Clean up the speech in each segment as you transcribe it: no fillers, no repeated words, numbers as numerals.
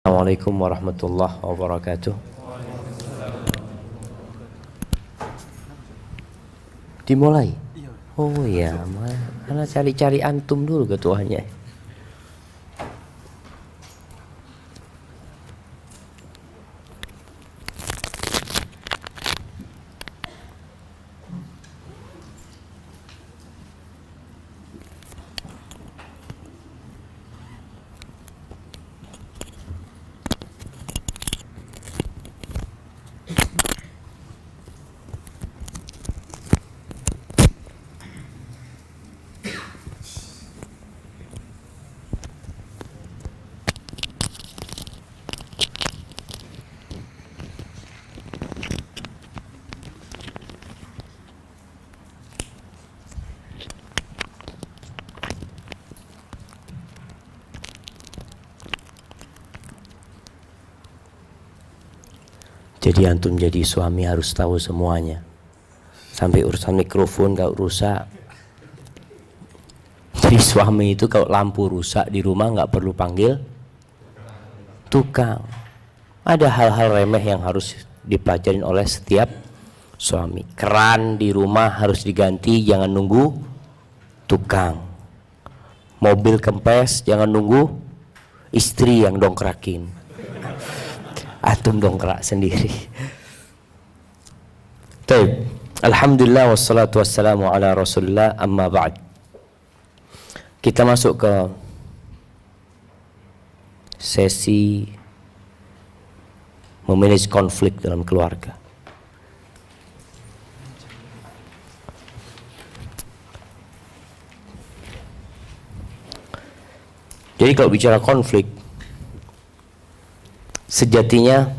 Assalamualaikum warahmatullahi wabarakatuh. Dimulai? Oh ya, mana cari-cari antum dulu ketuanya. Jadi antum jadi suami harus tahu semuanya. Sampai urusan mikrofon gak rusak. Jadi suami itu kalau lampu rusak di rumah gak perlu panggil tukang. Ada hal-hal remeh yang harus dipelajarin oleh setiap suami. Keran di rumah harus diganti, jangan nunggu tukang. Mobil kempes jangan nunggu istri yang dongkrakin. Atum dongkrak sendiri. Baik, alhamdulillah wassalatu wassalamu ala rasulillah, amma ba'd. Kita masuk ke sesi memanage konflik dalam keluarga. Jadi kalau bicara konflik, sejatinya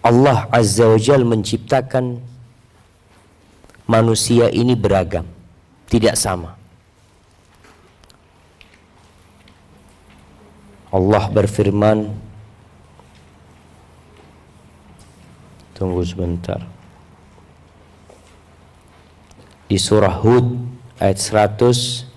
Allah Azza wa Jalla menciptakan manusia ini beragam, tidak sama. Allah berfirman, tunggu sebentar, di surah Hud ayat 117,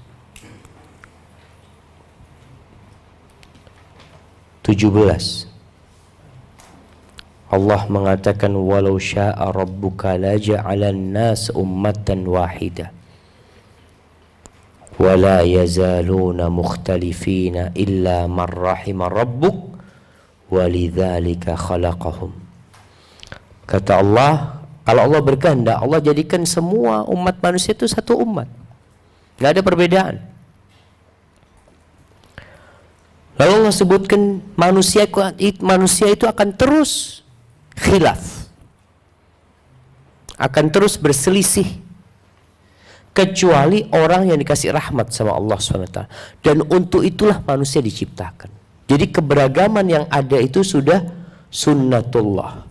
Allah mengatakan, walau syaa rabbuka la ja'alan nas ummatan wahidah wa la yazaluna mukhtalifina illa man rahima rabbuk walidzalika khalaqahum. Kata Allah, kalau Allah berkehendak, Allah jadikan semua umat manusia itu satu umat, nggak ada perbedaan. Lalu Allah sebutkan manusia itu akan terus khilaf, akan terus berselisih, kecuali orang yang dikasih rahmat sama Allah SWT. Dan untuk itulah manusia diciptakan. Jadi keberagaman yang ada itu sudah sunnatullah.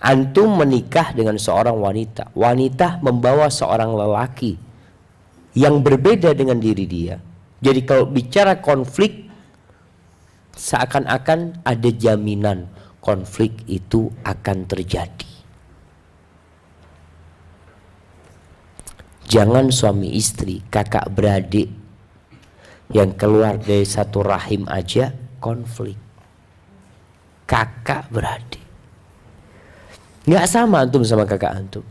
Antum menikah dengan seorang wanita, wanita membawa seorang lelaki yang berbeda dengan diri dia. Jadi kalau bicara konflik, seakan-akan ada jaminan konflik itu akan terjadi. Jangan suami istri, kakak beradik yang keluar dari satu rahim aja konflik. Kakak beradik nggak sama antum sama kakak antum.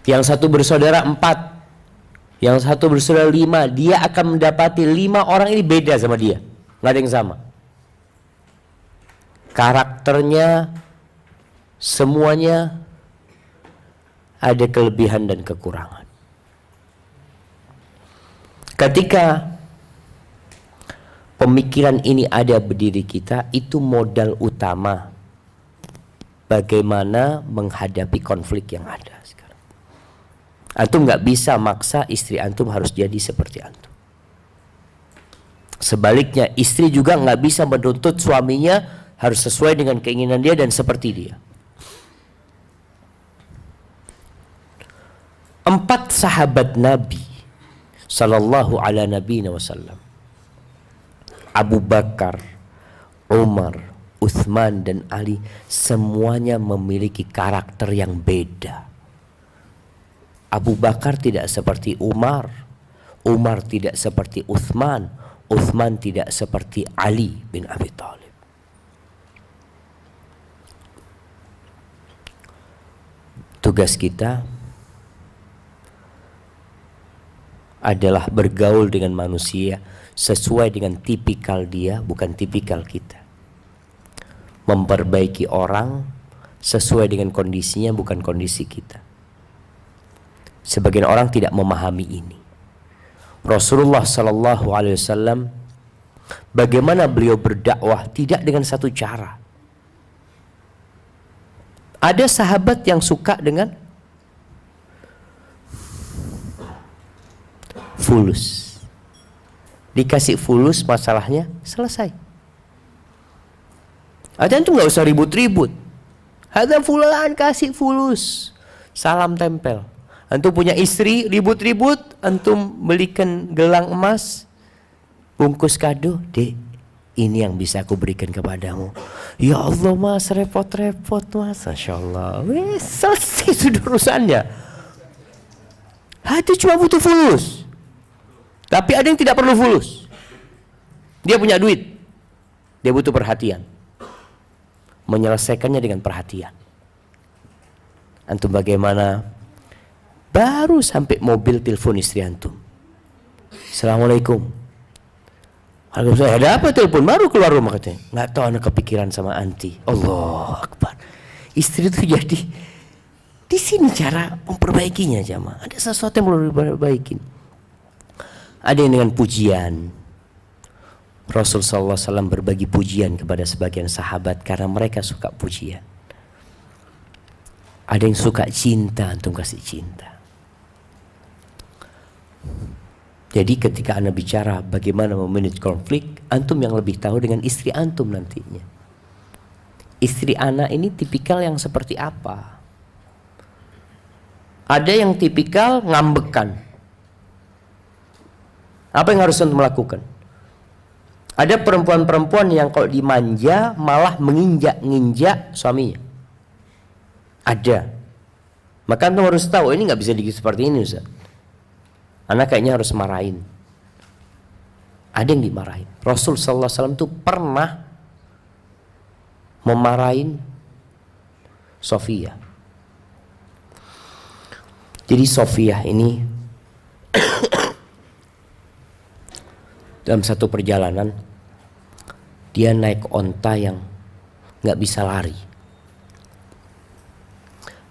Yang satu bersaudara 4, yang satu bersaudara 5, dia akan mendapati 5 orang ini beda sama dia, nggak ada yang sama. Karakternya semuanya ada kelebihan dan kekurangan. Ketika pemikiran ini ada berdiri kita, itu modal utama bagaimana menghadapi konflik yang ada sekarang. Antum nggak bisa maksa istri antum harus jadi seperti antum. Sebaliknya, istri juga nggak bisa menuntut suaminya harus sesuai dengan keinginan dia dan seperti dia. 4 sahabat Nabi sallallahu ala nabiyina wasallam, Abu Bakar, Umar, Uthman dan Ali, semuanya memiliki karakter yang beda. Abu Bakar tidak seperti Umar, Umar tidak seperti Uthman, Uthman tidak seperti Ali bin Abi Thalib. Tugas kita adalah bergaul dengan manusia sesuai dengan tipikal dia, bukan tipikal kita. Memperbaiki orang sesuai dengan kondisinya, bukan kondisi kita. Sebagian orang tidak memahami ini. Rasulullah Sallallahu Alaihi Wasallam, bagaimana beliau berdakwah tidak dengan satu cara. Ada sahabat yang suka dengan fulus, dikasih fulus masalahnya selesai. Ada itu nggak usah ribut-ribut. Ada fulan kasih fulus, salam tempel. Antum punya istri, ribut-ribut, antum belikan gelang emas, bungkus kado, dek, ini yang bisa aku berikan kepadamu. Ya Allah mas, repot-repot mas, Masya Allah. Wes, selesai sudah urusannya. Itu cuma butuh fulus. Tapi ada yang tidak perlu fulus. Dia punya duit, dia butuh perhatian. Menyelesaikannya dengan perhatian. Antum bagaimana? Baru sampai mobil telepon istri antum. Assalamualaikum. Waalaikumsalam. Ada apa telepon? Baru keluar rumah katanya. Nggak tahu anak kepikiran sama anti. Allah Akbar. Istri itu jadi di sini cara memperbaikinya jamaah. Ada sesuatu yang perlu diperbaikin. Ada yang dengan pujian. Rasul sallallahu alaihi wasallam berbagi pujian kepada sebagian sahabat karena mereka suka pujian. Ada yang suka cinta, antum kasih cinta. Jadi ketika Anda bicara bagaimana memanage konflik, antum yang lebih tahu dengan istri antum nantinya. Istri anak ini tipikal yang seperti apa? Ada yang tipikal ngambekan. Apa yang harus antum lakukan? Ada perempuan-perempuan yang kalau dimanja malah menginjak-nginjak suaminya. Ada. Maka antum harus tahu ini nggak bisa seperti ini Ustaz. Anak kayaknya harus marahin. Ada yang dimarahin. Rasul sallallahu alaihi wasallam itu pernah memarahin Sofia. Jadi Sofia ini dalam satu perjalanan dia naik onta yang nggak bisa lari.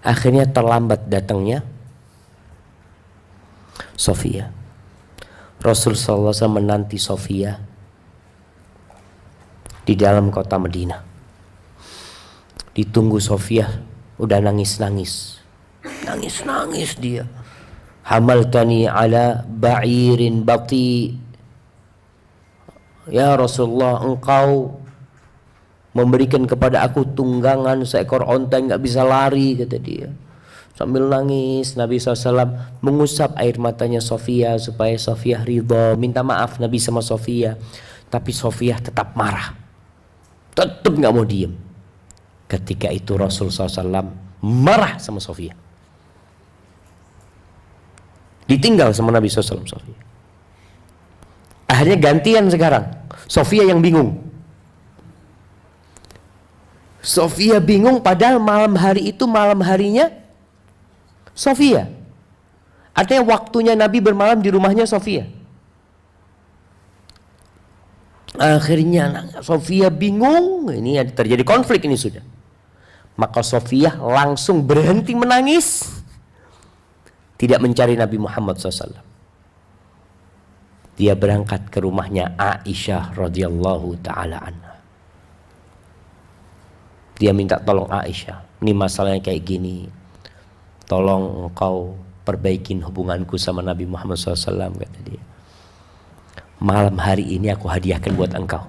Akhirnya terlambat datangnya Sofia. Rasul sallallahu alaihi wasallam menanti Sofia di dalam kota Madinah. Ditunggu Sofia, udah nangis-nangis. Nangis-nangis dia. Hamaltani ala ba'irin bati. Ya Rasulullah, engkau memberikan kepada aku tunggangan seekor onta yang gak bisa lari, kata dia. Sambil nangis, Nabi SAW mengusap air matanya Sofia supaya Sofia ridha, minta maaf Nabi sama Sofia. Tapi Sofia tetap marah, tetap gak mau diem. Ketika itu Rasul SAW marah sama Sofia, ditinggal sama Nabi SAW Sofia. Akhirnya gantian sekarang, Sofia yang bingung. Sofia bingung padahal malam hari itu malam harinya Sofia. Artinya waktunya Nabi bermalam di rumahnya Sofia. Akhirnya Sofia bingung, ini terjadi konflik ini sudah. Maka Sofia langsung berhenti menangis, tidak mencari Nabi Muhammad SAW. Dia berangkat ke rumahnya Aisyah radhiyallahu taala anha. Dia minta tolong Aisyah, ini masalahnya kayak gini, tolong engkau perbaikin hubunganku sama Nabi Muhammad SAW, kata dia. Malam hari ini aku hadiahkan buat engkau.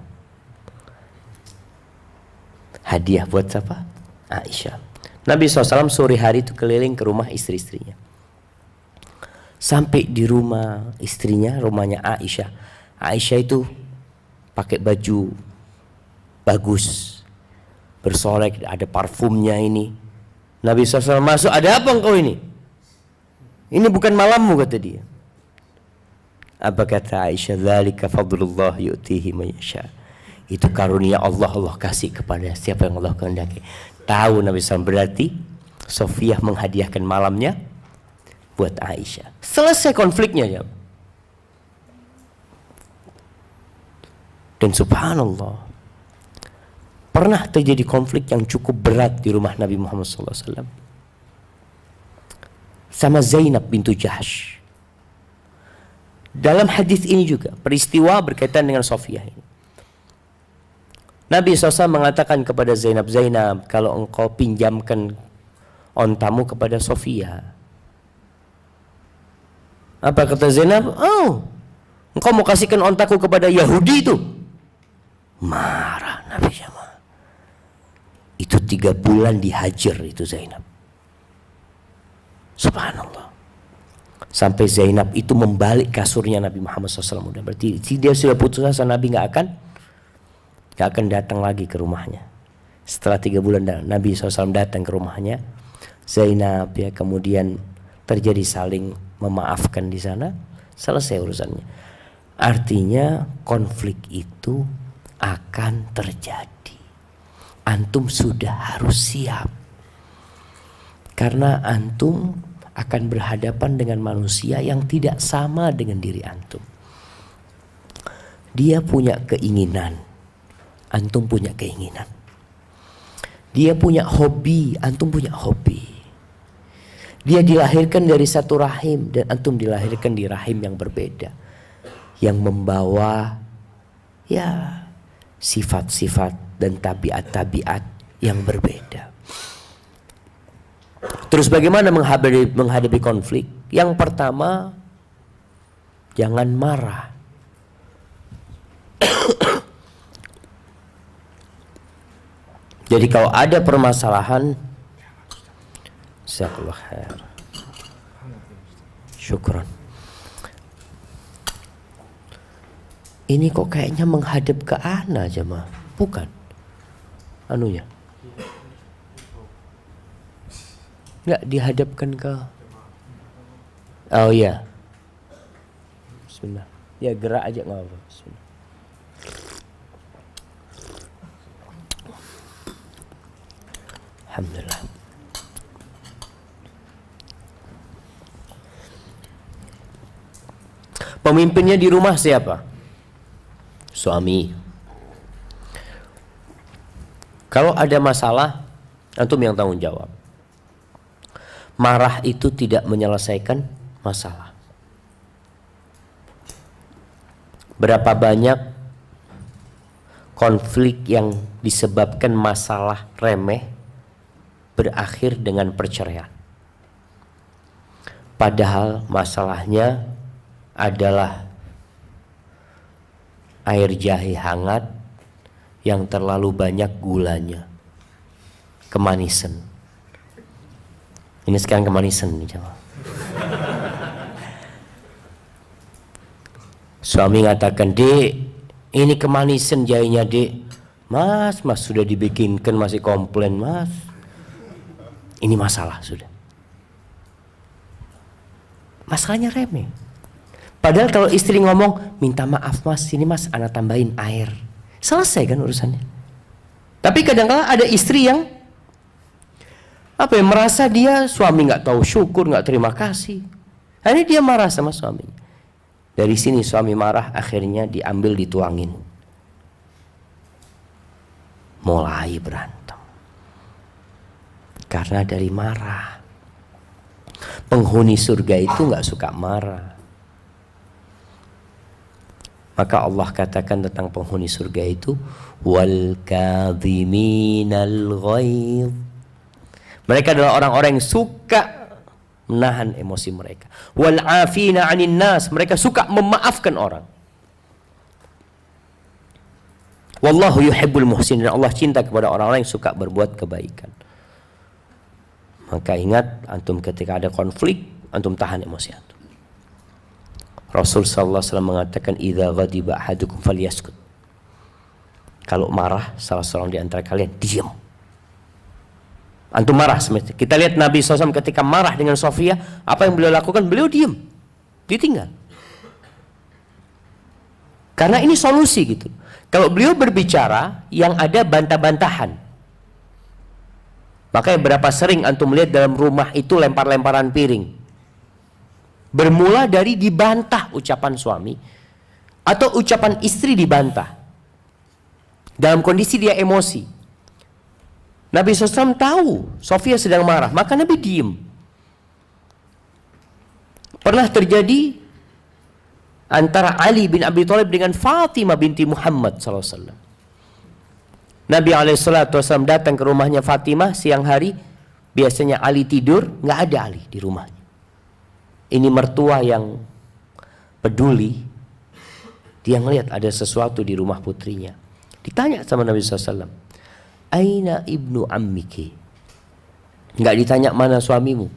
Hadiah buat siapa? Aisyah. Nabi SAW sore hari itu keliling ke rumah istri-istrinya. Sampai di rumah istrinya, rumahnya Aisyah. Aisyah itu pakai baju bagus, bersolek, ada parfumnya ini. Nabi SAW masuk, ada apa engkau ini? Ini bukan malammu, kata dia. Apa kata Aisyah? Dzalika fadlullah yu'tihi man yasha. Itu karunia Allah, Allah kasih kepada siapa yang Allah kehendaki. Tahu Nabi SAW, berarti Sofiyah menghadiahkan malamnya buat Aisyah. Selesai konfliknya ya. Dan subhanallah, pernah terjadi konflik yang cukup berat di rumah Nabi Muhammad SAW sama Zainab bintu Jahsh. Dalam hadis ini juga peristiwa berkaitan dengan Sofiyah ini. Nabi SAW mengatakan kepada Zainab, Zainab, kalau engkau pinjamkan ontamu kepada Sofiyah. Apa kata Zainab? Oh, engkau mau kasihkan ontaku kepada Yahudi itu? Marah Nabi sama. Itu 3 bulan dihajar itu Zainab. Subhanallah. Sampai Zainab itu membalik kasurnya Nabi Muhammad SAW. Berarti dia sudah putus asa, Nabi gak akan datang lagi ke rumahnya. Setelah 3 bulan Nabi SAW datang ke rumahnya, Zainab ya kemudian terjadi saling memaafkan di sana, selesai urusannya. Artinya konflik itu akan terjadi. Antum sudah harus siap. Karena antum akan berhadapan dengan manusia yang tidak sama dengan diri antum. Dia punya keinginan, antum punya keinginan. Dia punya hobi, antum punya hobi. Dia dilahirkan dari satu rahim dan antum dilahirkan di rahim yang berbeda, yang membawa ya sifat-sifat dan tabiat-tabiat yang berbeda. Terus bagaimana menghadapi konflik? Yang pertama, jangan marah. Jadi kalau ada permasalahan, jazakallahu khair. Syukran. Ini kok kayaknya menghadap ke ana jemaah, bukan? Anunya. Enggak dihadapkan ke. Oh iya. Bismillah. Ya gerak aja enggak apa-apa. Bismillah. Alhamdulillah. Pemimpinnya di rumah siapa? Suami. Kalau ada masalah, antum yang tanggung jawab. Marah itu tidak menyelesaikan masalah. Berapa banyak konflik yang disebabkan masalah remeh berakhir dengan perceraian. Padahal masalahnya adalah air jahe hangat yang terlalu banyak gulanya, kemanisan. Ini sekarang kemanisan nih jemaah. Suami ngatakan, "Dek, ini kemanisan jahenya, Dek." Mas sudah dibikinkan masih komplain, Mas. Ini masalah sudah. Masalahnya remeh. Padahal kalau istri ngomong, "Minta maaf Mas, sini Mas, ana tambahin air." Selesai kan urusannya. Tapi kadang-kala ada istri yang merasa dia suami nggak tahu syukur, nggak terima kasih. Akhirnya dia marah sama suaminya. Dari sini suami marah, akhirnya diambil dituangin. Mulai berantem. Karena dari marah. Penghuni surga itu nggak suka marah. Maka Allah katakan tentang penghuni surga itu, wal kadhiminal ghaidh. Mereka adalah orang-orang yang suka menahan emosi mereka. Wal afina 'anil nas, mereka suka memaafkan orang. Wallahu yuhibbul muhsinin, Allah cinta kepada orang-orang yang suka berbuat kebaikan. Maka ingat, antum ketika ada konflik, antum tahan emosi antum. Rasul sallallahu alaihi wasallam mengatakan, idza ghadiba ahadukum falyaskut. Kalau marah salah seorang di antara kalian, diam. Antum marah semestinya. Kita lihat Nabi SAW ketika marah dengan Sofiyah, apa yang beliau lakukan? Beliau diam, ditinggal. Karena ini solusi gitu. Kalau beliau berbicara yang ada bantah-bantahan. Makanya berapa sering antum melihat dalam rumah itu lempar-lemparan piring. Bermula dari dibantah ucapan suami atau ucapan istri dibantah. Dalam kondisi dia emosi. Nabi SAW tahu Sofia sedang marah, maka Nabi diem. Pernah terjadi antara Ali bin Abi Thalib dengan Fatimah binti Muhammad SAW. Nabi SAW datang ke rumahnya Fatimah siang hari. Biasanya Ali tidur, nggak ada Ali di rumahnya. Ini mertua yang peduli. Dia ngelihat ada sesuatu di rumah putrinya. Ditanya sama Nabi SAW, Aina ibnu ammiki? Nggak ditanya mana suamimu,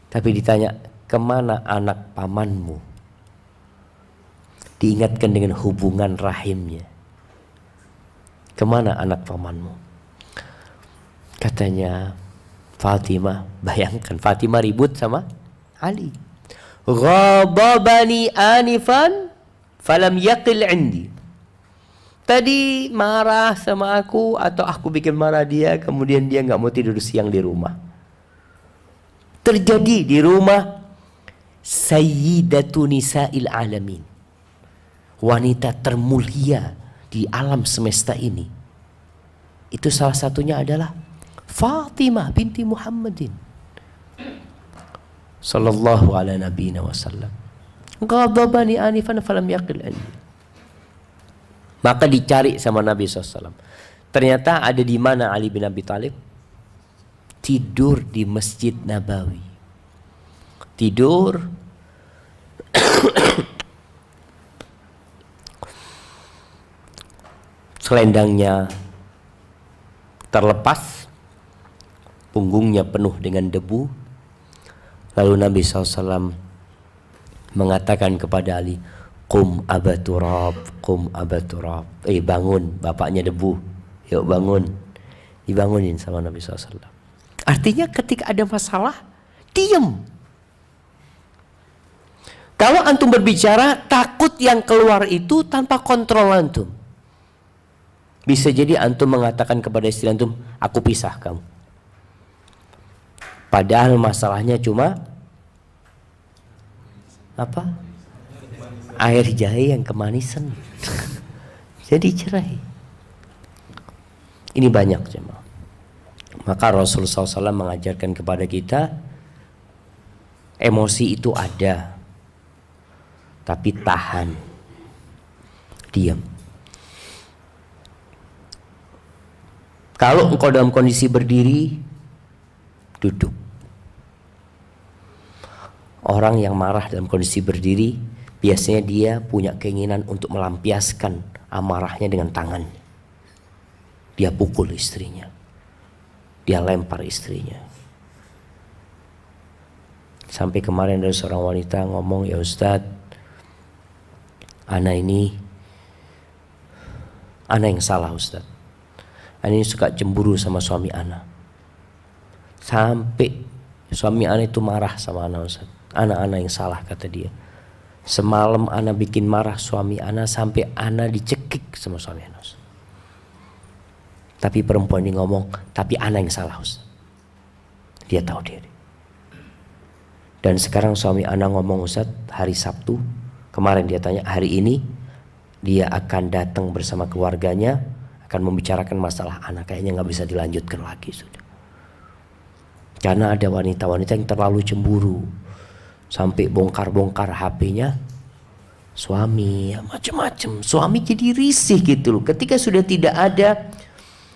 tapi ditanya kemana anak pamanmu. Diingatkan dengan hubungan rahimnya. Kemana anak pamanmu? Katanya Fatimah, bayangkan Fatimah ribut sama Ali. Ghadabani anifan falam yaqil indi. Tadi marah sama aku atau aku bikin marah dia, kemudian dia nggak mau tidur siang di rumah. Terjadi di rumah Sayyidatu Nisa'il Alamin, wanita termulia di alam semesta ini. Itu salah satunya adalah Fatimah binti Muhammadin sallallahu ala nabiyina wasallam. Ghadabani anifan falam yaqil anni. Maka dicari sama Nabi SAW. Ternyata ada di mana Ali bin Abi Thalib? Tidur di Masjid Nabawi. Tidur selendangnya terlepas, punggungnya penuh dengan debu. Lalu Nabi SAW mengatakan kepada Ali, Qum Aba Turab, Qum Aba Turab. Bangun, bapaknya debu. Yuk bangun. Dibangunin sama Nabi SAW. Artinya ketika ada masalah, diam. Kalau antum berbicara, takut yang keluar itu tanpa kontrol antum. Bisa jadi antum mengatakan kepada istri antum, aku pisah kamu. Padahal masalahnya cuma apa? Air jahe yang kemanisan. Jadi cerai. Ini banyak jemaah. Maka Rasulullah SAW mengajarkan kepada kita, emosi itu ada, tapi tahan, diam. Kalau engkau dalam kondisi berdiri, duduk. Orang yang marah dalam kondisi berdiri, biasanya dia punya keinginan untuk melampiaskan amarahnya dengan tangan. Dia pukul istrinya. Dia lempar istrinya. Sampai kemarin ada seorang wanita ngomong, ya Ustadz, ana yang salah Ustadz. Ana ini suka cemburu sama suami ana. Sampai suami ana itu marah sama ana Ustadz. Ana yang salah kata dia. Semalam ana bikin marah suami ana sampai ana dicekik sama suami ana. Tapi perempuan ini ngomong, tapi ana yang salah Ustaz. Dia tahu diri. Dan sekarang suami ana ngomong, Ustaz, hari Sabtu, kemarin dia tanya, hari ini dia akan datang bersama keluarganya, akan membicarakan masalah ana. Kayaknya nggak bisa dilanjutkan lagi sudah. Karena ada wanita-wanita yang terlalu cemburu. Sampai bongkar-bongkar HP-nya suami, ya macam-macam. Suami jadi risih gitu loh. Ketika sudah tidak ada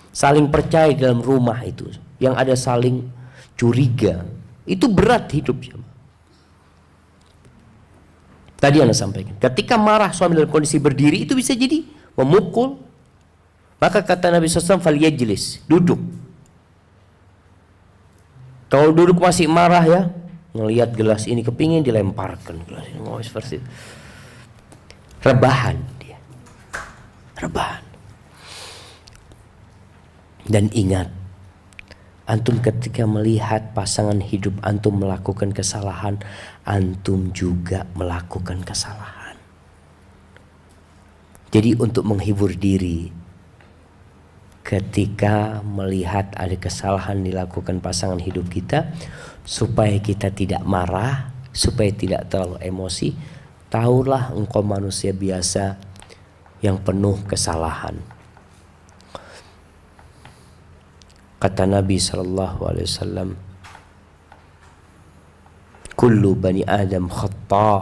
saling percaya dalam rumah itu, yang ada saling curiga, itu berat hidupnya. Tadi Anda sampaikan, ketika marah suami dalam kondisi berdiri itu bisa jadi memukul. Maka kata Nabi SAW, faliyajlis, duduk. Kalau duduk masih marah ya, ngelihat gelas ini kepingin dilemparkan gelas ini, mau seperti itu. Rebahan dia, rebahan. Dan ingat, antum ketika melihat pasangan hidup antum melakukan kesalahan, antum juga melakukan kesalahan. Jadi untuk menghibur diri ketika melihat ada kesalahan dilakukan pasangan hidup kita, supaya kita tidak marah, supaya tidak terlalu emosi, tahulah engkau manusia biasa yang penuh kesalahan. Kata Nabi SAW, kullu bani Adam khata'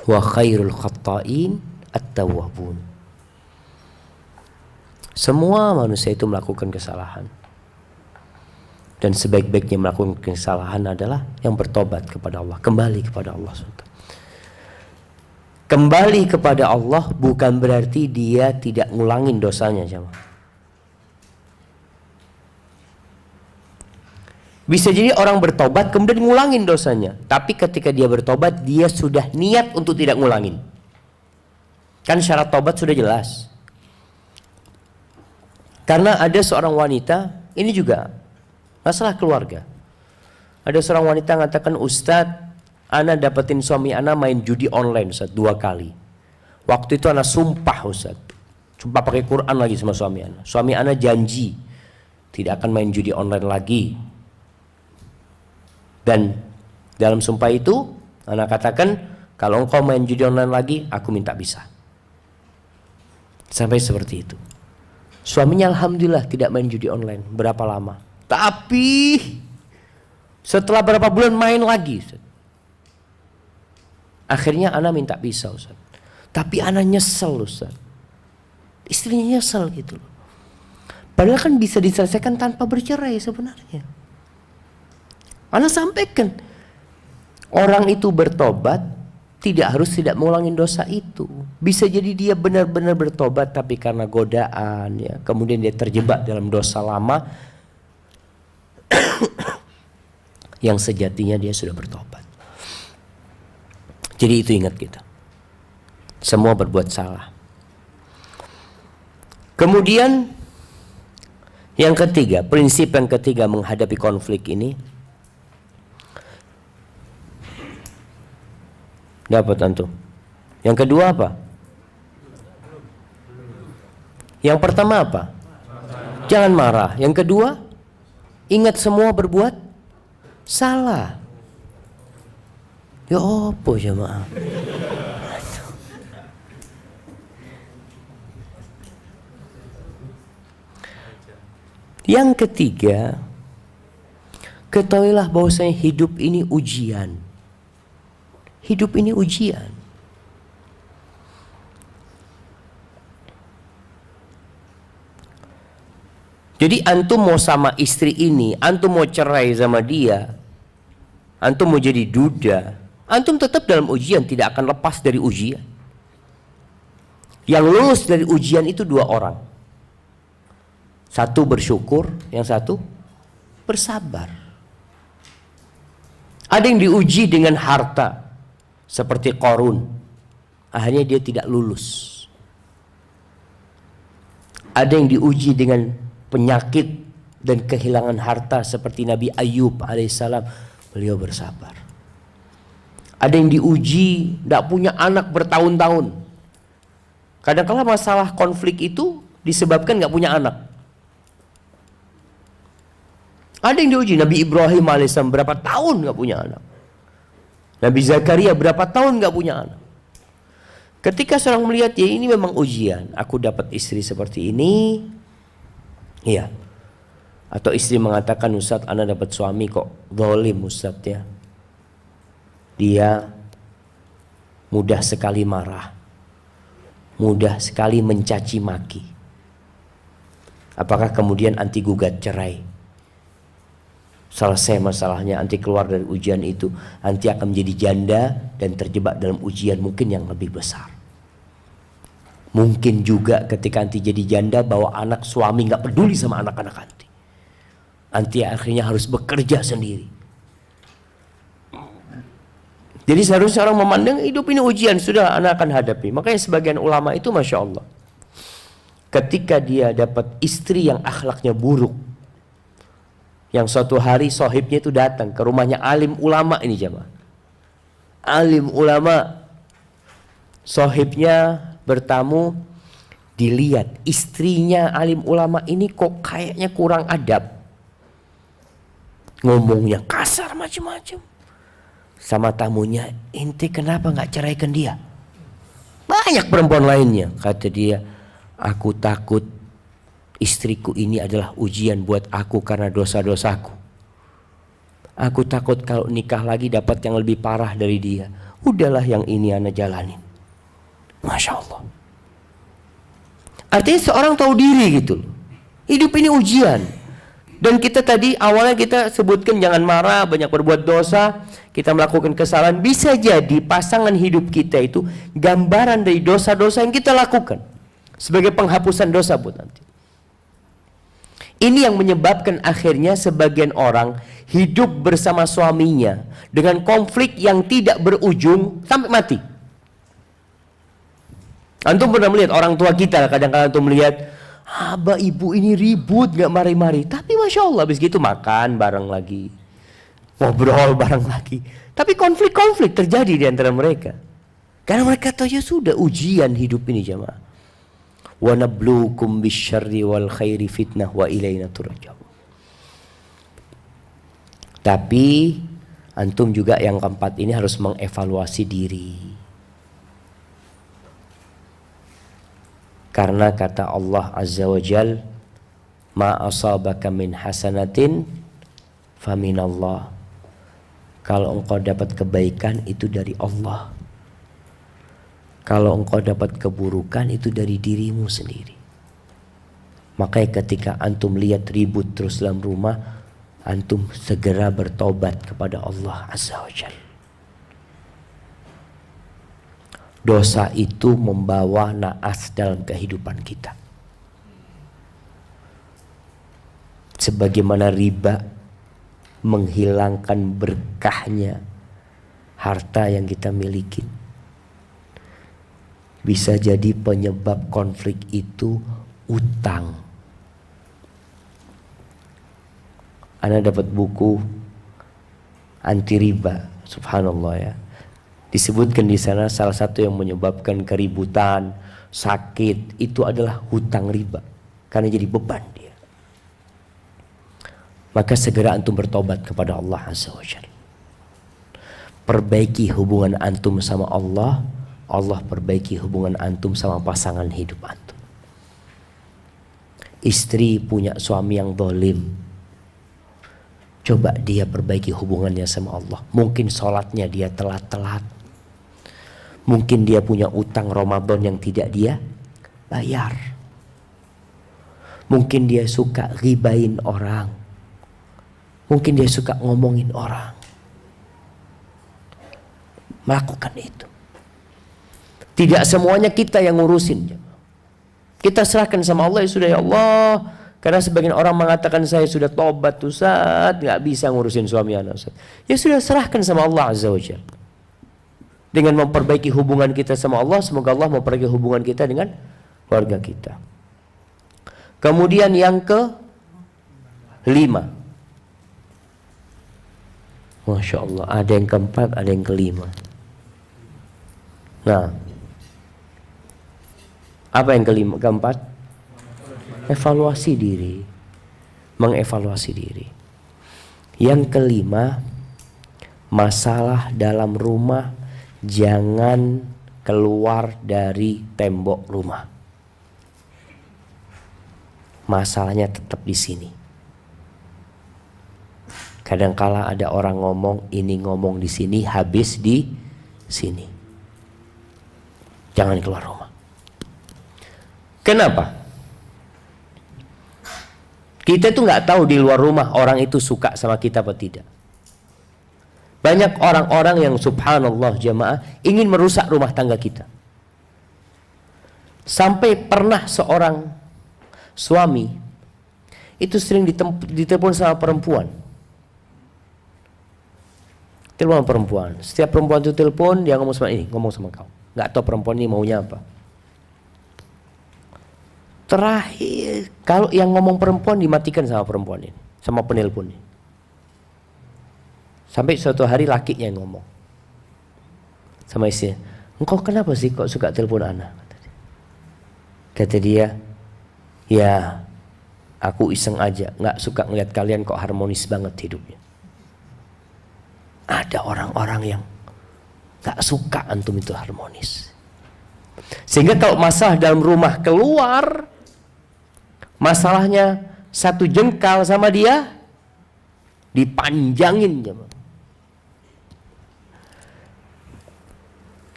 wa khairul khata'in at-tawwabun. Semua manusia itu melakukan kesalahan, dan sebaik-baiknya melakukan kesalahan adalah yang bertobat kepada Allah, kembali kepada Allah. Kembali kepada Allah bukan berarti dia tidak ngulangin dosanya, jemaah. Bisa jadi orang bertobat kemudian ngulangin dosanya, tapi ketika dia bertobat dia sudah niat untuk tidak ngulangin. Kan syarat tobat sudah jelas. Karena ada seorang wanita, ini juga masalah keluarga. Ada seorang wanita mengatakan, Ustadz, ana dapetin suami ana main judi online Ustadz 2 kali. Waktu itu ana sumpah Ustadz, sumpah pakai Quran lagi sama suami ana. Suami ana janji tidak akan main judi online lagi. Dan dalam sumpah itu ana katakan, kalau engkau main judi online lagi, aku minta pisah. Sampai seperti itu. Suaminya alhamdulillah tidak main judi online berapa lama. Tapi setelah berapa bulan main lagi, Ustaz. Akhirnya ana minta pisah, Ustaz. Tapi ana nyesel, Ustaz. Istrinya nyesel gitu loh. Padahal kan bisa diselesaikan tanpa bercerai sebenarnya. Ana sampaikan, orang itu bertobat tidak harus tidak mengulangin dosa itu. Bisa jadi dia benar-benar bertobat, tapi karena godaan, ya, kemudian dia terjebak dalam dosa lama yang sejatinya dia sudah bertobat. Jadi itu ingat kita, semua berbuat salah. Kemudian yang ketiga, prinsip yang ketiga menghadapi konflik ini, dapat antum. Yang kedua apa? Yang pertama apa? Jangan marah. Yang kedua, ingat semua berbuat salah. Ya apa jemaah? Yang ketiga, ketahuilah bahwasanya hidup ini ujian. Hidup ini ujian. Jadi antum mau sama istri ini, antum mau cerai sama dia, antum mau jadi duda, antum tetap dalam ujian, tidak akan lepas dari ujian. Yang lulus dari ujian itu 2 orang. Satu bersyukur, yang satu bersabar. Ada yang diuji dengan harta, seperti Qarun, akhirnya dia tidak lulus. Ada yang diuji dengan penyakit dan kehilangan harta, seperti Nabi Ayub alaihissalam, beliau bersabar. Ada yang diuji tidak punya anak bertahun-tahun. Kadang-kala masalah konflik itu disebabkan nggak punya anak. Ada yang diuji, Nabi Ibrahim alaihissalam berapa tahun nggak punya anak. Nabi Zakaria berapa tahun nggak punya anak. Ketika seorang melihat, ya ini memang ujian, aku dapat istri seperti ini, iya. Atau istri mengatakan, Ustadz, ana dapat suami kok zalim Ustadz, ya. Dia mudah sekali marah, mudah sekali mencaci maki. Apakah kemudian anti gugat cerai? Selesai masalahnya, anti keluar dari ujian itu, anti akan menjadi janda dan terjebak dalam ujian mungkin yang lebih besar. Mungkin juga ketika anti jadi janda, bawa anak, suami nggak peduli sama anak-anak anti. Anti akhirnya harus bekerja sendiri. Jadi seharusnya orang memandang hidup ini ujian, sudah anak akan hadapi. Makanya sebagian ulama itu Masya Allah, ketika dia dapat istri yang akhlaknya buruk, yang suatu hari sohibnya itu datang ke rumahnya, alim ulama ini jemaah, alim ulama, sohibnya bertamu, dilihat istrinya alim ulama ini kok kayaknya kurang adab, ngomongnya kasar macam-macam. Sama tamunya, ente kenapa nggak ceraikan dia? Banyak perempuan lainnya. Kata dia, aku takut istriku ini adalah ujian buat aku karena dosa-dosaku. Aku takut kalau nikah lagi dapat yang lebih parah dari dia. Udahlah yang ini ana jalanin. Masya Allah. Artinya seorang tahu diri gitu. Hidup ini ujian. Dan kita tadi awalnya kita sebutkan jangan marah, banyak berbuat dosa, kita melakukan kesalahan. Bisa jadi pasangan hidup kita itu gambaran dari dosa-dosa yang kita lakukan sebagai penghapusan dosa buat nanti. Ini yang menyebabkan akhirnya sebagian orang hidup bersama suaminya dengan konflik yang tidak berujung sampai mati. Antum pernah melihat orang tua kita, kadang-kadang antum melihat abah ibu ini ribut gak mari-mari, tapi Masya Allah habis gitu makan bareng lagi, ngobrol bareng lagi, tapi konflik-konflik terjadi di antara mereka karena mereka tahu ya sudah ujian hidup ini jamaah. Wa nabluukum bisyarri wal khairi fitnah wa ilaina turja'un. Tapi antum juga yang keempat ini harus mengevaluasi diri. Karena kata Allah Azza wa Jal, ma asabaka min hasanatin faminallah. Kalau engkau dapat kebaikan itu dari Allah. Kalau engkau dapat keburukan itu dari dirimu sendiri. Makanya ketika antum lihat ribut terus dalam rumah, antum segera bertobat kepada Allah Azza wa Jal. Dosa itu membawa naas dalam kehidupan kita. Sebagaimana riba menghilangkan berkahnya harta yang kita miliki. Bisa jadi penyebab konflik itu utang. Ana dapat buku anti riba, subhanallah ya. Disebutkan di sana salah satu yang menyebabkan keributan, sakit itu adalah hutang riba karena jadi beban dia. Maka segera antum bertobat kepada Allah Azza wa Jalla. Perbaiki hubungan antum sama Allah, Allah perbaiki hubungan antum sama pasangan hidup antum. Istri punya suami yang zalim, coba dia perbaiki hubungannya sama Allah. Mungkin sholatnya dia telat-telat, mungkin dia punya utang Ramadan yang tidak dia bayar, mungkin dia suka ghibain orang, mungkin dia suka ngomongin orang. Melakukan itu. Tidak semuanya kita yang ngurusin. Kita serahkan sama Allah, ya sudah ya Allah. Karena sebagian orang mengatakan saya sudah tobat Ustaz, gak bisa ngurusin suami anak Ustaz. Ya sudah, serahkan sama Allah Azza wa Jalla. Dengan memperbaiki hubungan kita sama Allah, semoga Allah memperbaiki hubungan kita dengan keluarga kita. Kemudian yang ke-5. Masya Allah, ada yang keempat, ada yang ke-5. Nah, apa yang keempat? Evaluasi diri, mengevaluasi diri. Yang ke-5, masalah dalam rumah jangan keluar dari tembok rumah. Masalahnya tetap di sini. Kadangkala ada orang ngomong, ini ngomong di sini, habis di sini. Jangan keluar rumah. Kenapa? Kita tuh nggak tahu di luar rumah orang itu suka sama kita apa tidak. Banyak orang-orang yang subhanallah jamaah ingin merusak rumah tangga kita. Sampai pernah seorang suami itu sering ditelepon sama perempuan. Telepon perempuan. Setiap perempuan itu telepon, dia ngomong sama ini, ngomong sama kau. Nggak tahu perempuan ini maunya apa. Terakhir, kalau yang ngomong perempuan dimatikan sama perempuan ini, sama penelpon ini. Sampai suatu hari lakinya yang ngomong sama istrinya, engkau kenapa sih kok suka telepon anak? Kata dia, ya aku iseng aja, nggak suka ngeliat kalian kok harmonis banget hidupnya. Ada orang-orang yang nggak suka antum itu harmonis. Sehingga kalau masalah dalam rumah keluar, masalahnya 1 jengkal sama dia, dipanjangin.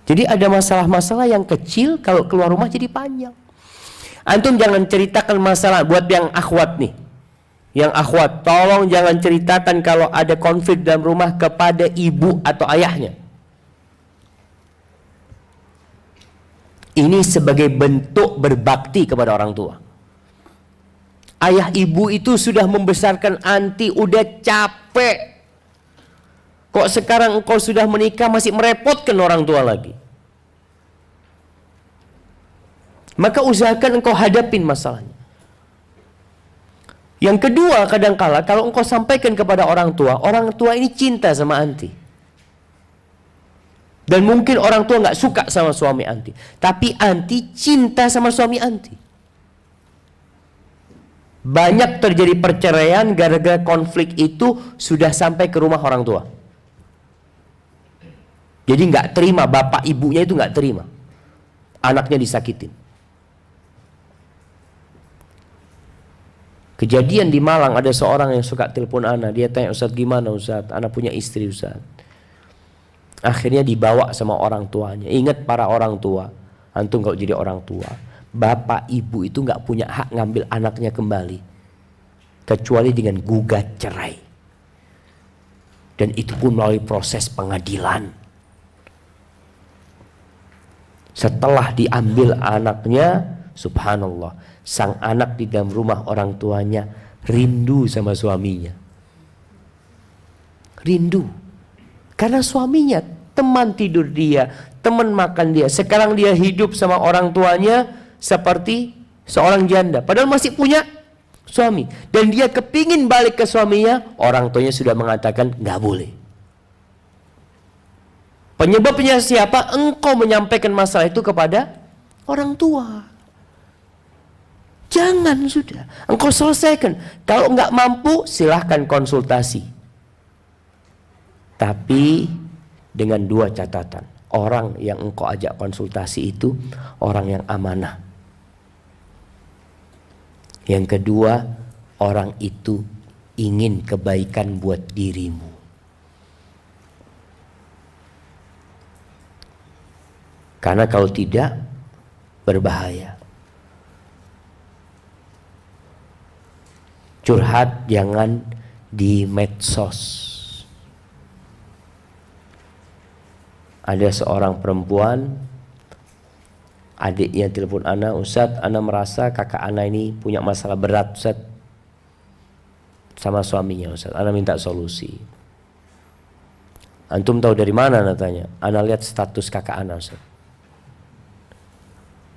Jadi ada masalah-masalah yang kecil kalau keluar rumah jadi panjang. Antum jangan ceritakan masalah buat yang akhwat nih. Yang akhwat, tolong jangan ceritakan kalau ada konflik dalam rumah kepada ibu atau ayahnya. Ini sebagai bentuk berbakti kepada orang tua. Ayah ibu itu sudah membesarkan anti, udah capek. Kok sekarang engkau sudah menikah masih merepotkan orang tua lagi? Maka usahakan engkau hadapin masalahnya. Yang kedua, kadangkala kalau engkau sampaikan kepada orang tua ini cinta sama anti. Dan mungkin orang tua nggak suka sama suami anti, tapi anti cinta sama suami anti. Banyak terjadi perceraian gara-gara konflik itu sudah sampai ke rumah orang tua. Jadi nggak terima, bapak ibunya itu nggak terima anaknya disakitin. Kejadian di Malang, ada seorang yang suka telepon ana. Dia tanya, Ustaz gimana Ustaz? Ana punya istri Ustaz. Akhirnya dibawa sama orang tuanya. Ingat para orang tua. Antum kalau jadi orang tua, bapak ibu itu nggak punya hak ngambil anaknya kembali. Kecuali dengan gugat cerai. Dan itu pun melalui proses pengadilan. Setelah diambil anaknya, subhanallah, sang anak di dalam rumah orang tuanya rindu sama suaminya. Rindu. Karena suaminya teman tidur dia, teman makan dia. Sekarang dia hidup sama orang tuanya seperti seorang janda. Padahal masih punya suami. Dan dia kepingin balik ke suaminya, orang tuanya sudah mengatakan nggak boleh. Penyebabnya siapa? Engkau menyampaikan masalah itu kepada orang tua. Jangan sudah, engkau selesaikan. Kalau nggak mampu, silahkan konsultasi. Tapi dengan 2 catatan. Orang yang engkau ajak konsultasi itu orang yang amanah. Yang kedua, orang itu ingin kebaikan buat dirimu. Karena kalau tidak, berbahaya. Curhat jangan di medsos. Ada seorang perempuan, adiknya telepon ana, Ustaz, ana merasa kakak ana ini punya masalah berat Ustaz sama suaminya Ustaz, ana minta solusi. Antum tahu dari mana? Ana tanya. Ana lihat status kakak ana Ustaz.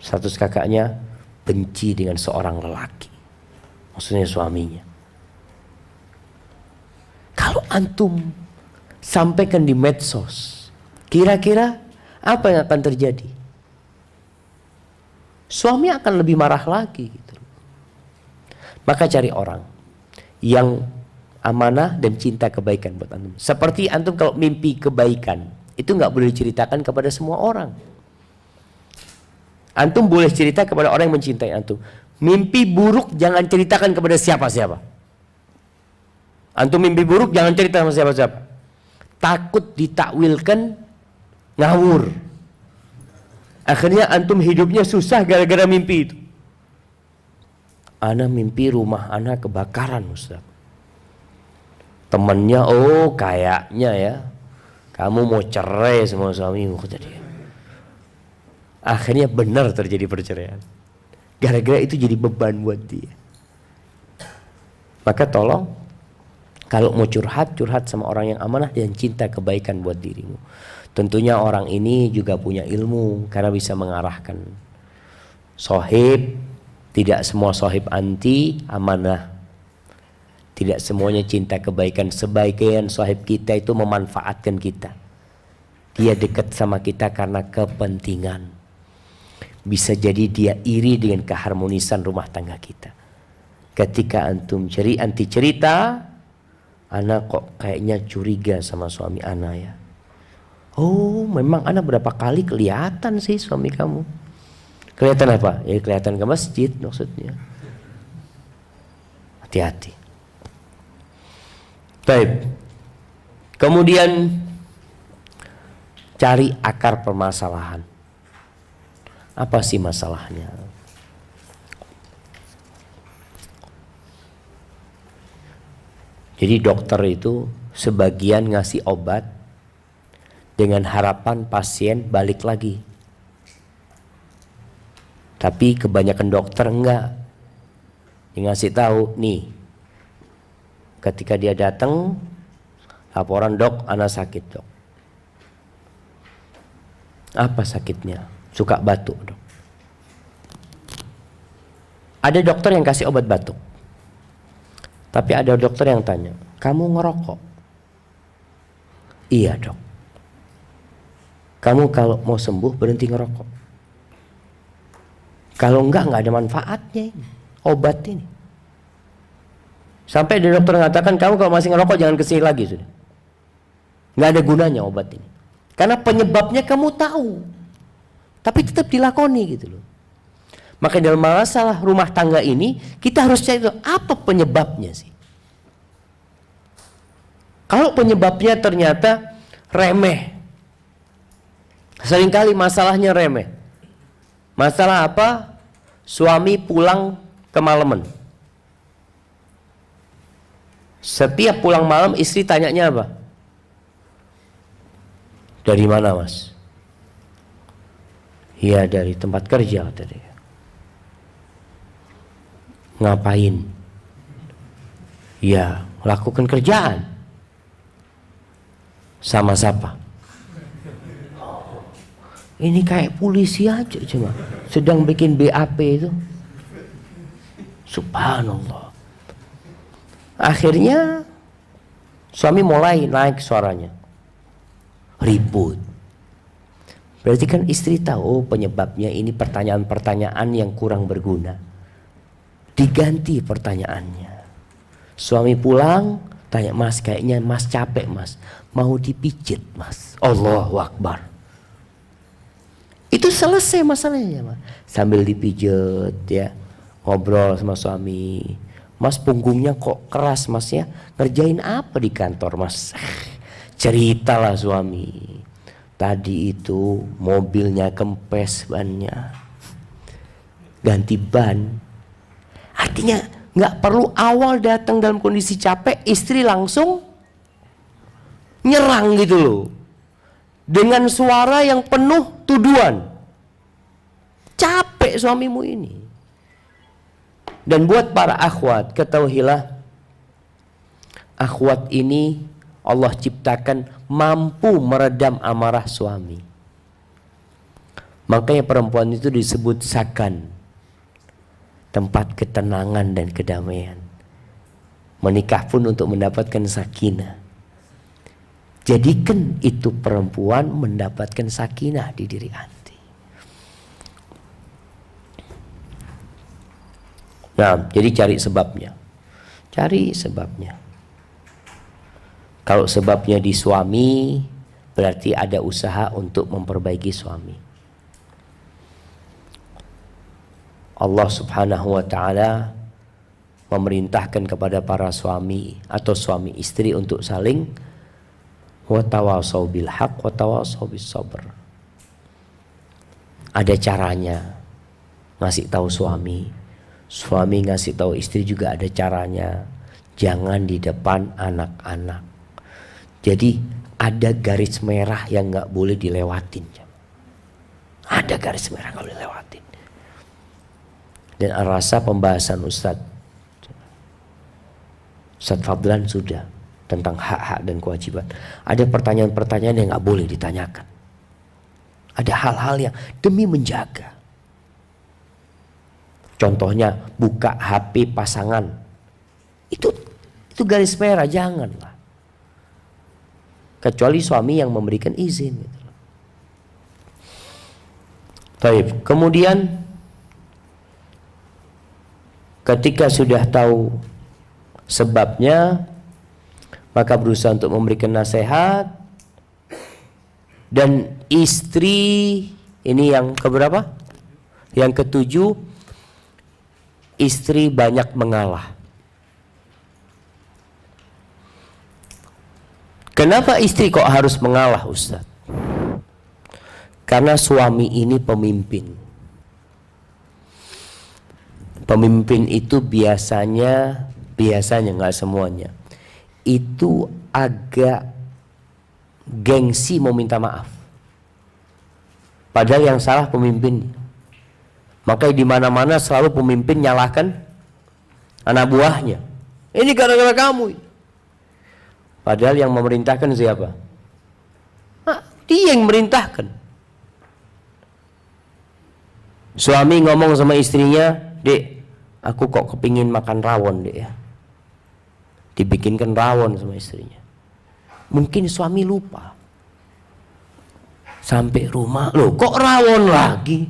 Status kakaknya benci dengan seorang lelaki. Maksudnya suaminya. Kalau antum sampaikan di medsos, kira-kira apa yang akan terjadi? Suami akan lebih marah lagi gitu. Maka cari orang yang amanah dan cinta kebaikan buat antum. Seperti antum kalau mimpi kebaikan, itu nggak boleh diceritakan kepada semua orang. Antum boleh cerita kepada orang yang mencintai antum. Mimpi buruk jangan ceritakan kepada siapa-siapa. Antum mimpi buruk jangan cerita sama siapa-siapa. Takut ditakwilkan ngawur. Akhirnya antum hidupnya susah gara-gara mimpi itu. Ana mimpi rumah ana kebakaran Ustaz. Temennya, oh kayaknya ya kamu mau cerai sama suamimu kata dia. Akhirnya benar terjadi perceraian. Gara-gara itu jadi beban buat dia. Maka tolong, kalau mau curhat, curhat sama orang yang amanah dan cinta kebaikan buat dirimu. Tentunya orang ini juga punya ilmu karena bisa mengarahkan. Sohib, tidak semua sohib anti amanah. Tidak semuanya cinta kebaikan. Sebagian sohib kita itu memanfaatkan kita. Dia dekat sama kita karena kepentingan. Bisa jadi dia iri dengan keharmonisan rumah tangga kita. Ketika antum anti cerita, ana kok kayaknya curiga sama suami ana ya. Oh, memang ana berapa kali kelihatan sih suami kamu. Kelihatan apa? Ya kelihatan ke masjid maksudnya. Hati-hati. Baik. Kemudian cari akar permasalahan. Apa sih masalahnya? Jadi dokter itu sebagian ngasih obat dengan harapan pasien balik lagi. Tapi kebanyakan dokter enggak. Dia ngasih tahu, nih, ketika dia datang, laporan, dok, anak sakit, dok. Apa sakitnya? Suka batuk, dok. Ada dokter yang kasih obat batuk. Tapi ada dokter yang tanya, kamu ngerokok? Iya, dok. Kamu kalau mau sembuh berhenti ngerokok. Kalau enggak ada manfaatnya ini, obat ini. Sampai ada dokter mengatakan, kamu kalau masih ngerokok jangan kesini lagi sudah. Nggak ada gunanya obat ini. Karena penyebabnya kamu tahu. Tapi tetap dilakoni gitu loh. Maka dalam masalah rumah tangga ini kita harus cari tahu apa penyebabnya sih. Kalau penyebabnya ternyata remeh, seringkali masalahnya remeh. Masalah apa? Suami pulang kemalaman. Setiap pulang malam istri tanyanya apa? Dari mana, mas? Ya dari tempat kerja tadi. Ngapain? Ya lakukan kerjaan. Sama siapa? Ini kayak polisi aja cuma sedang bikin BAP itu. Subhanallah. Akhirnya suami mulai naik suaranya, ribut. Berarti kan istri tahu penyebabnya ini pertanyaan-pertanyaan yang kurang berguna. Diganti pertanyaannya. Suami pulang, tanya, mas kayaknya mas capek mas, mau dipijit mas. Allahu Akbar. Itu selesai masalahnya mas. Sambil dipijit ya, ngobrol sama suami. Mas punggungnya kok keras mas ya, ngerjain apa di kantor mas? Ceritalah suami. Tadi itu mobilnya kempes bannya, ganti ban. Artinya nggak perlu awal datang dalam kondisi capek, istri langsung nyerang gitu loh, dengan suara yang penuh tuduhan. Capek suamimu ini. Dan buat para akhwat, ketahuilah, akhwat ini Allah ciptakan mampu meredam amarah suami. Makanya perempuan itu disebut sakan, tempat ketenangan dan kedamaian. Menikah pun untuk mendapatkan sakinah. Jadikan itu perempuan mendapatkan sakinah di diri anti. Nah, jadi cari sebabnya. Cari sebabnya. Kalau sebabnya di suami, berarti ada usaha untuk memperbaiki suami. Allah Subhanahu wa ta'ala memerintahkan kepada para suami atau suami istri untuk saling watawasau bil haq watawasau bis sabr. Ada caranya ngasih tahu suami, suami ngasih tahu istri juga ada caranya. Jangan di depan anak-anak. Jadi ada garis merah yang nggak boleh dilewatin. Ada garis merah nggak boleh dilewatin. Dan rasa pembahasan Ustadz Fadlan sudah tentang hak-hak dan kewajiban. Ada pertanyaan-pertanyaan yang nggak boleh ditanyakan. Ada hal-hal yang demi menjaga. Contohnya buka HP pasangan. Itu garis merah, janganlah. Kecuali suami yang memberikan izin gitu. Taib. Kemudian ketika sudah tahu sebabnya, maka berusaha untuk memberikan nasihat. Dan istri ini yang keberapa? Yang ketujuh, istri banyak mengalah. Kenapa istri kok harus mengalah, Ustaz? Karena suami ini pemimpin. Pemimpin itu biasanya nggak semuanya, itu agak gengsi mau minta maaf. Padahal yang salah pemimpin. Makanya di mana-mana selalu pemimpin nyalahkan anak buahnya. Ini gara-gara kamu. Padahal yang memerintahkan siapa? Dia yang merintahkan. Suami ngomong sama istrinya, "Dek, aku kok kepingin makan rawon, Dek ya." Dibikinkan rawon sama istrinya. Mungkin suami lupa. Sampai rumah, loh kok rawon lagi?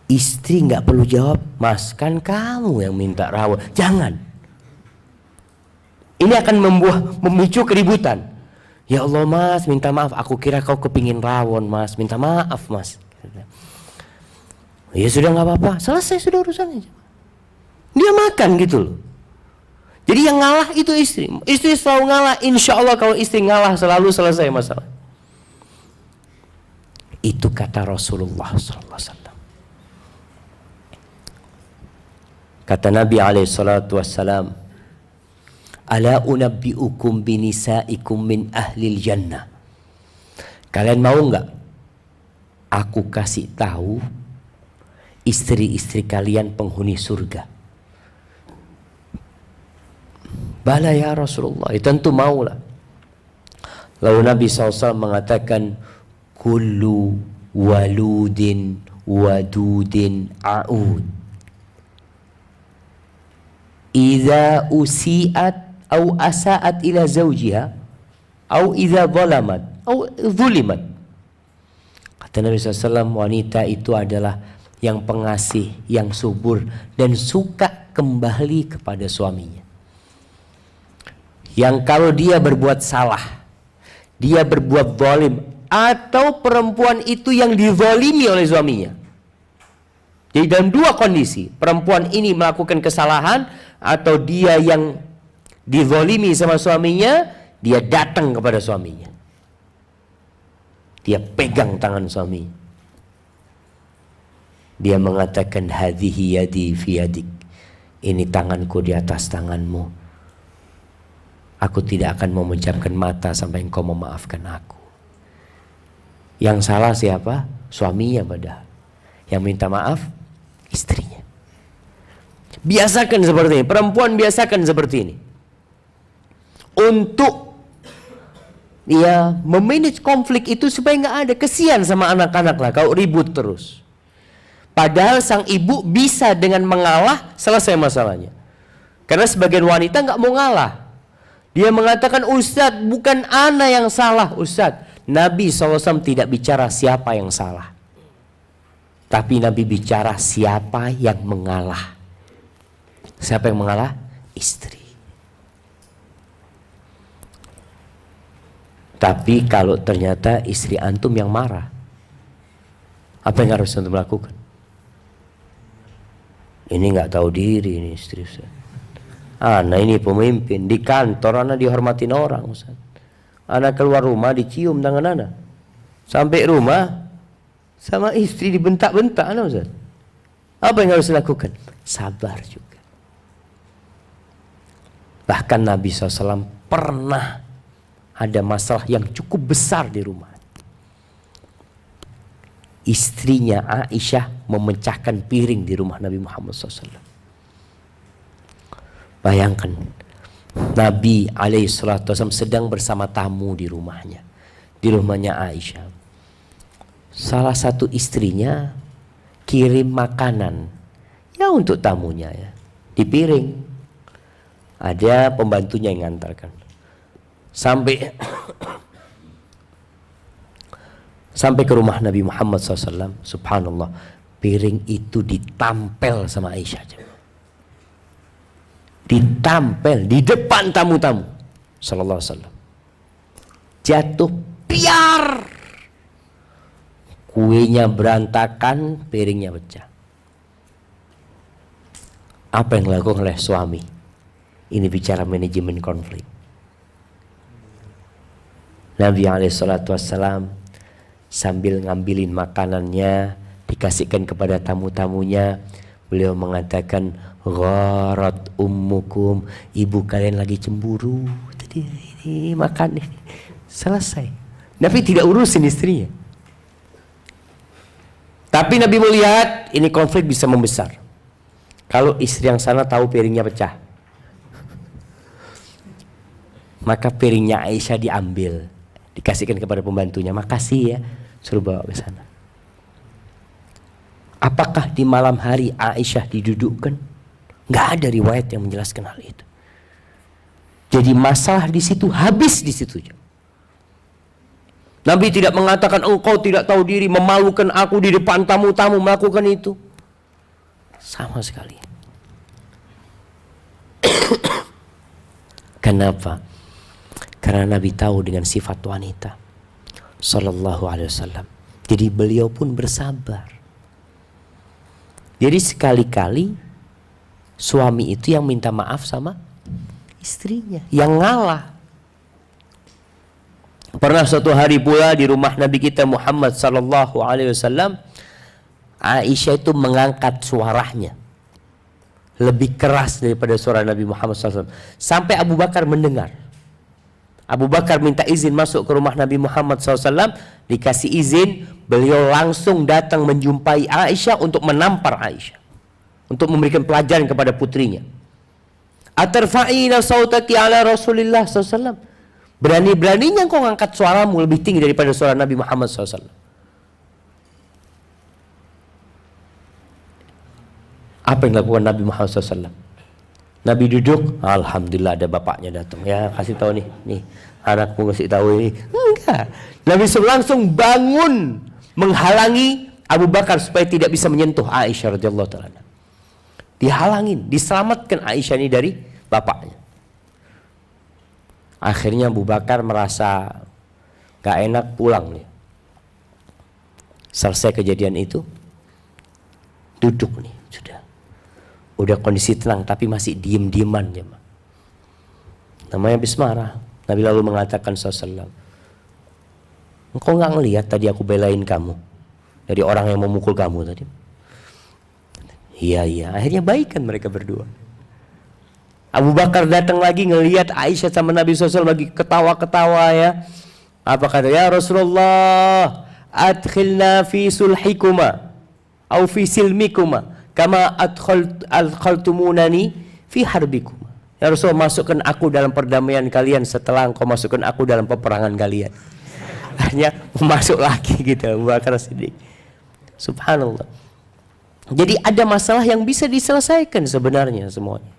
Istri nggak perlu jawab, "Mas, kan kamu yang minta rawon." Jangan. Ini akan memicu keributan. "Ya Allah Mas, minta maaf, aku kira kau kepingin rawon Mas, minta maaf Mas." Ya sudah nggak apa-apa, selesai sudah urusannya. Dia makan gitu loh. Jadi yang ngalah itu istri. Istri selalu ngalah. Insya Allah kalau istri ngalah selalu selesai masalah. Itu kata Rasulullah SAW. Kata Nabi SAW, "Ala unabbi'ukum binisaikum min ahlil jannah." Kalian mau nggak aku kasih tahu istri-istri kalian penghuni surga? Bala ya Rasulullah, tentu maulah. Lalu Nabi SAW mengatakan, "Kullu waludin wadudin a'ud idza usi'at au asa'at ila zawjiha au idza zalamat au zulimat." Kata Nabi SAW, wanita itu adalah yang pengasih, yang subur, dan suka kembali kepada suaminya. Yang kalau dia berbuat salah, dia berbuat zalim, atau perempuan itu yang dizalimi oleh suaminya. Jadi dalam dua kondisi, perempuan ini melakukan kesalahan atau dia yang dizalimi sama suaminya, dia datang kepada suaminya. Dia pegang tangan suami. Dia mengatakan, "Hadhihi yadi fi yadik." Ini tanganku di atas tanganmu. Aku tidak akan memejamkan mata sampai engkau memaafkan aku. Yang salah siapa? Suaminya padahal. Yang minta maaf istrinya. Biasakan seperti ini. Perempuan biasakan seperti ini. Untuk dia memanage konflik itu supaya nggak ada. Kesian sama anak-anak lah kalau ribut terus. Padahal sang ibu bisa dengan mengalah selesai masalahnya. Karena sebagian wanita nggak mau ngalah. Dia mengatakan, "Ustadz, bukan ana yang salah Ustadz." Nabi SAW tidak bicara siapa yang salah, tapi Nabi bicara siapa yang mengalah. Siapa yang mengalah? Istri. Tapi kalau ternyata istri antum yang marah, apa yang harus antum lakukan? Ini nggak tahu diri ini istri Ustaz. Anak ini pemimpin di kantor, anak dihormatin orang Ustaz. Anak keluar rumah dicium tangan anak. Sampai rumah sama istri dibentak-bentak anak Ustaz. Apa yang harus dilakukan? Sabar juga. Bahkan Nabi SAW pernah ada masalah yang cukup besar di rumah. Istrinya Aisyah memecahkan piring di rumah Nabi Muhammad SAW. Bayangkan, Nabi SAW sedang bersama tamu di rumahnya, di rumahnya Aisyah. Salah satu istrinya kirim makanan, ya untuk tamunya ya, di piring. Ada pembantunya yang ngantarkan. Sampai ke rumah Nabi Muhammad SAW. Subhanallah, piring itu ditampel sama Aisyah. Ditampel di depan tamu-tamu sallallahu alaihi wasallam. Jatuh piar. Kuenya berantakan, piringnya pecah. Apa yang dilakukan oleh suami? Ini bicara manajemen konflik. Nabi SAW sambil ngambilin makanannya dikasihkan kepada tamu-tamunya, beliau mengatakan, gharat ummukum, ibu kalian lagi cemburu tadi, ini makan ini. Selesai. Nabi tidak urusin istrinya. Tapi Nabi melihat ini konflik bisa membesar kalau istri yang sana tahu piringnya pecah. Maka piringnya Aisyah diambil, dikasihkan kepada pembantunya. Makasih ya, suruh bawa ke sana. Apakah di malam hari Aisyah didudukkan? Nggak ada riwayat yang menjelaskan hal itu. Jadi masalah di situ habis di situ. Nabi tidak mengatakan engkau tidak tahu diri, memalukan aku di depan tamu-tamu melakukan itu. Sama sekali. Kenapa? Karena Nabi tahu dengan sifat wanita sallallahu alaihi wasallam. Jadi beliau pun bersabar. Jadi sekali-kali suami itu yang minta maaf sama istrinya, yang ngalah. Pernah suatu hari pula di rumah Nabi kita Muhammad sallallahu alaihi wasallam, Aisyah itu mengangkat suaranya lebih keras daripada suara Nabi Muhammad SAW. Sampai Abu Bakar mendengar. Abu Bakar minta izin masuk ke rumah Nabi Muhammad SAW, dikasih izin, beliau langsung datang menjumpai Aisyah untuk menampar Aisyah, untuk memberikan pelajaran kepada putrinya. Atarfa'ina sautaki ala Rasulillah SAW, berani-beraninya kau ngangkat suaramu lebih tinggi daripada suara Nabi Muhammad SAW. Apa yang dilakukan Nabi Muhammad SAW? Nabi duduk, alhamdulillah ada bapaknya datang. Ya kasih tahu nih anakmu kasih tahu ini. Enggak. Nabi SAW langsung bangun menghalangi Abu Bakar supaya tidak bisa menyentuh Aisyah radhiyallahu taala. Dihalangin, diselamatkan Aisyah ini dari bapaknya. Akhirnya Abu Bakar merasa gak enak, pulang nih. Selesai kejadian itu, duduk nih, udah kondisi tenang tapi masih diem-dieman ya. Namanya habis marah. Nabi lalu mengatakan SAW, engkau gak ngelihat tadi aku belain kamu dari orang yang memukul kamu tadi? Iya. Akhirnya baikan mereka berdua. Abu Bakar datang lagi ngelihat Aisyah sama Nabi SAW lagi ketawa-ketawa ya. Apa kata? Ya Rasulullah, adkhilna fi sulhikuma au fi silmikuma kama adkhaltumunani fi harbikum. Ya Rasulullah, masukkan aku dalam perdamaian kalian setelah engkau masukkan aku dalam peperangan kalian. Akhirnya masuk lagi gitu Abu Bakar Siddiq. Subhanallah. Jadi ada masalah yang bisa diselesaikan sebenarnya semuanya.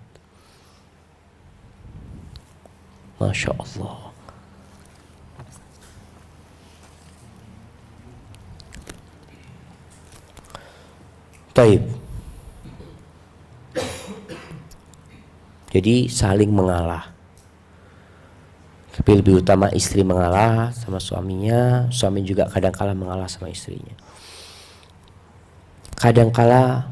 Masya Allah. Taib. Jadi saling mengalah. Tapi lebih utama istri mengalah sama suaminya, suami juga kadang-kala mengalah sama istrinya. Kadang-kala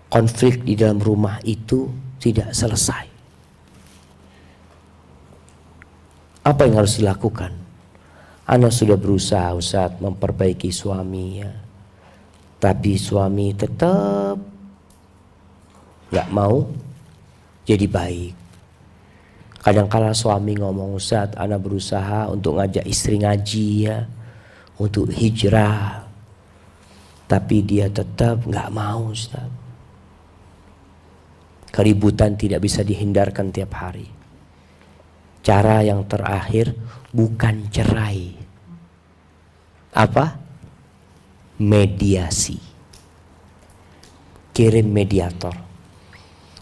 konflik di dalam rumah itu tidak selesai. Apa yang harus dilakukan? Ana sudah berusaha Ustaz memperbaiki suami ya. Tapi suami tetap gak mau jadi baik. Kadang-kala suami ngomong, Ustaz, ana berusaha untuk ngajak istri ngaji ya, untuk hijrah, tapi dia tetap gak mau Ustaz. Keributan tidak bisa dihindarkan tiap hari. Cara yang terakhir bukan cerai. Apa? Mediasi. Kirim mediator.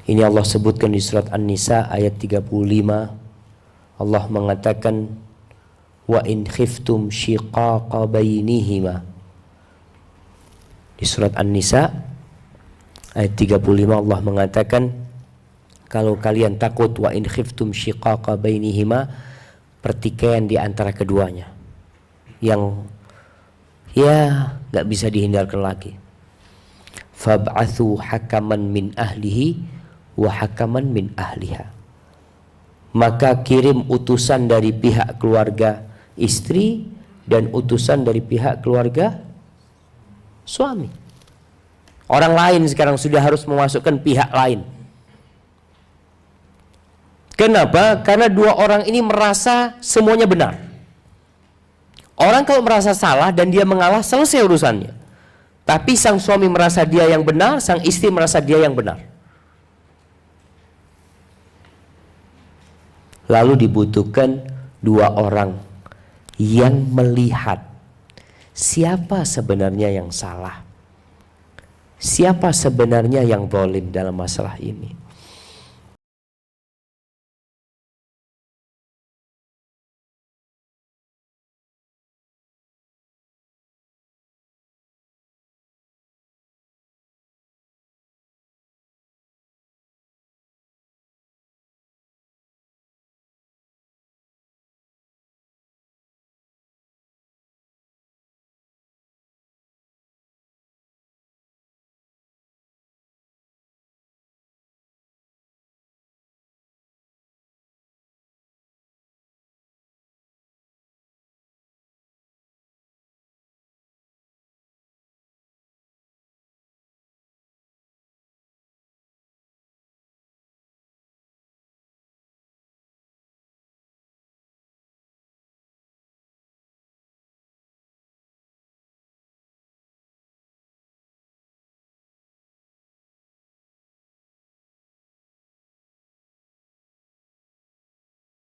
Ini Allah sebutkan di surat An-Nisa ayat 35. Allah mengatakan, wa in khiftum shiqaqa bainihima. Di surat An-Nisa ayat 35 Allah mengatakan, kalau kalian takut wa in khiftum shiqaqa bainihima, pertikaian di antara keduanya yang ya gak bisa dihindarkan lagi, fab'athu hakaman min ahlihi wa hakaman min ahliha, maka kirim utusan dari pihak keluarga istri dan utusan dari pihak keluarga suami. Orang lain sekarang sudah harus memasukkan pihak lain. Kenapa? Karena dua orang ini merasa semuanya benar. Orang kalau merasa salah dan dia mengalah, selesai urusannya. Tapi sang suami merasa dia yang benar, sang istri merasa dia yang benar. Lalu dibutuhkan dua orang yang melihat siapa sebenarnya yang salah, siapa sebenarnya yang zalim dalam masalah ini.